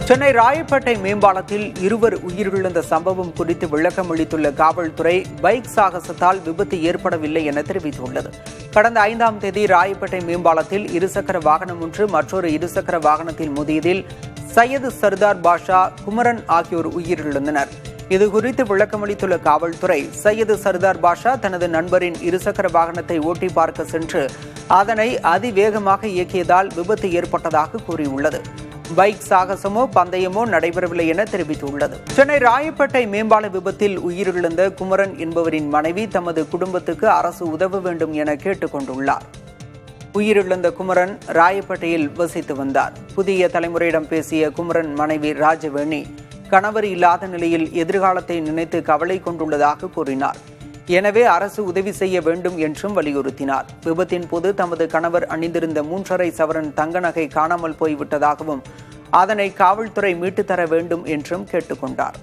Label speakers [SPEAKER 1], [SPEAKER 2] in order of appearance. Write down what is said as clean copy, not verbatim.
[SPEAKER 1] சென்னை ராயப்பேட்டை மேம்பாலத்தில் இருவர் உயிரிழந்த சம்பவம் குறித்து விளக்கம் அளித்துள்ள காவல்துறை பைக் சாகசத்தால் விபத்து ஏற்படவில்லை என தெரிவித்துள்ளது. கடந்த 5ஆம் தேதி ராயப்பேட்டை மேம்பாலத்தில் இருசக்கர வாகனம் ஒன்று மற்றொரு இருசக்கர வாகனத்தில் மோதியதில் சையது சர்தார் பாஷா, குமரன் ஆகியோர் உயிரிழந்தனர். இதுகுறித்து விளக்கமளித்துள்ள காவல்துறை, சையது சர்தார் பாஷா தனது நண்பரின் இருசக்கர வாகனத்தை ஓட்டி பார்க்க சென்று அதனை அதிவேகமாக இயக்கியதால் விபத்து ஏற்பட்டதாக கூறியுள்ளது. பைக் சாகசமோ பந்தயமோ நடைபெறவில்லை என தெரிவித்துள்ளது. சென்னை ராயப்பேட்டை மேம்பால விபத்தில் உயிரிழந்த குமரன் என்பவரின் மனைவி தமது குடும்பத்துக்கு அரசு உதவ வேண்டும் என கேட்டுக் கொண்டுள்ளார். உயிரிழந்த குமரன் ராயப்பேட்டையில் வசித்து வந்தார். புதிய தலைமுறையிடம் பேசிய குமரன் மனைவி ராஜவேணி, கணவர் இல்லாத நிலையில் எதிர்காலத்தை நினைத்து கவலை கொண்டுள்ளதாக கூறினார். எனவே அரசு உதவி செய்ய வேண்டும் என்றும் வலியுறுத்தினார். விபத்தின் போது தமது கணவர் அணிந்திருந்த 3.5 சவரன் தங்க நகை காணாமல் போய்விட்டதாகவும் அதனை காவல்துறை மீட்டுத் தர வேண்டும் என்றும் கேட்டுக்கொண்டார்.